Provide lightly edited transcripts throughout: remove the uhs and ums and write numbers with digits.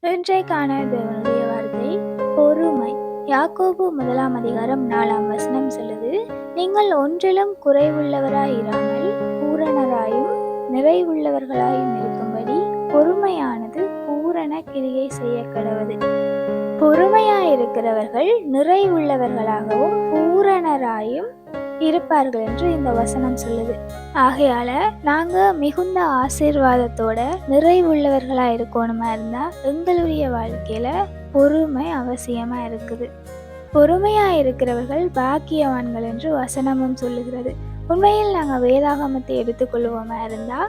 இன்றைக்கான தேவனுடைய வார்த்தை பொறுமை. யாக்கோபு 1:4 சொல்லுது, நீங்கள் ஒன்றிலும் குறைவுள்ளவராய் இராமல் பூரணராயும் நிறைவுள்ளவர்களாயும் இருக்கும்படி பொறுமையானது பூரண கிரியை செய்ய கடவது. பொறுமையாயிருக்கிறவர்கள் நிறைவுள்ளவர்களாகவும் பூரணராயும் இருப்பார்கள் என்று இந்த வசனம் சொல்லுது. ஆகையால நாங்க மிகுந்த ஆசீர்வாதத்தோட நிறைவுள்ளவர்களா இருக்கணுமா இருந்தா எங்களுடைய வாழ்க்கையில பொறுமை அவசியமா இருக்குது. பொறுமையா இருக்கிறவர்கள் பாக்கியவான்கள் என்று வசனமும் சொல்லுகிறது. உண்மையில் நாங்கள் வேதாகமத்தை எடுத்துக்கொள்வோமா இருந்தா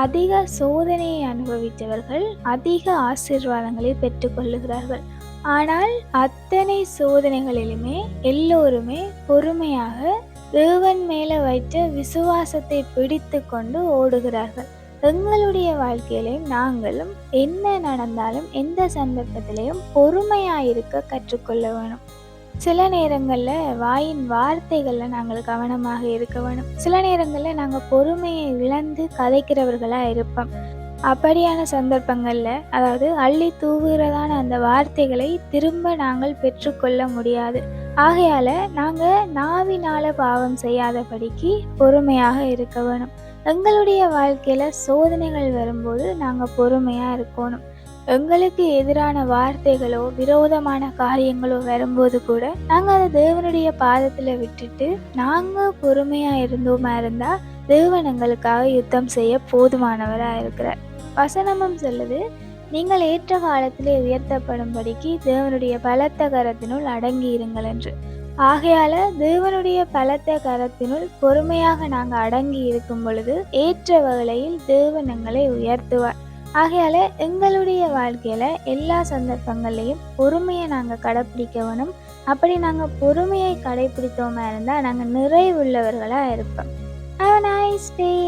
அதிக சோதனையை அனுபவித்தவர்கள் அதிக ஆசீர்வாதங்களை பெற்றுக்கொள்ளுகிறார்கள். ஆனால் அத்தனை சோதனைகளிலுமே எல்லோருமே பொறுமையாக தேவன் மேல வைத்த விசுவாசத்தை பிடித்து கொண்டு ஓடுகிறார்கள். எங்களுடைய வாழ்க்கையிலையும் நாங்களும் என்ன நடந்தாலும் எந்த சந்தர்ப்பத்திலையும் பொறுமையாயிருக்க கற்றுக்கொள்ள வேணும். சில நேரங்களில் வாயின் வார்த்தைகளில் நாங்கள் கவனமாக இருக்க வேணும். சில நேரங்களில் நாங்கள் பொறுமையை இழந்து கதைக்கிறவர்களாக இருப்போம். அப்படியான சந்தர்ப்பங்களில் அதாவது அள்ளி தூவுகிறதான அந்த வார்த்தைகளை திரும்ப நாங்கள் பெற்றுக்கொள்ள முடியாது. ஆகையால் நாங்கள் நாவினால் பாவம் செய்யாதபடிக்கு பொறுமையாக இருக்க வேணும். எங்களுடைய வாழ்க்கையில் சோதனைகள் வரும்போது நாங்கள் பொறுமையாக இருக்கணும். எங்களுக்கு எதிரான வார்த்தைகளோ விரோதமான காரியங்களோ வரும்போது கூட நாங்கள் அதை தேவனுடைய பாதத்தில் விட்டுட்டு நாங்கள் பொறுமையாக இருந்தோமா இருந்தால் தேவன் எங்களுக்காக யுத்தம் செய்ய போதுமானவராக இருக்கிறார். வசனமும் சொல்லுது, நீங்கள் ஏற்ற காலத்திலே உயர்த்தப்படும்படிக்கு தேவனுடைய பலத்த கரத்தினுள் அடங்கி இருங்கள் என்று. ஆகையால தேவனுடைய பலத்த கரத்தினுள் பொறுமையாக நாங்கள் அடங்கி இருக்கும் பொழுது ஏற்ற வேளையில் தேவன் எங்களை உயர்த்துவார். ஆகையால எங்களுடைய வாழ்க்கையில எல்லா சந்தர்ப்பங்கள்லையும் பொறுமையை நாங்கள் கடைப்பிடிக்க வேணும். அப்படி நாங்கள் பொறுமையை கடைப்பிடித்தோமா இருந்தால் நாங்கள் நிறைவுள்ளவர்களாக இருப்போம். Have a nice day.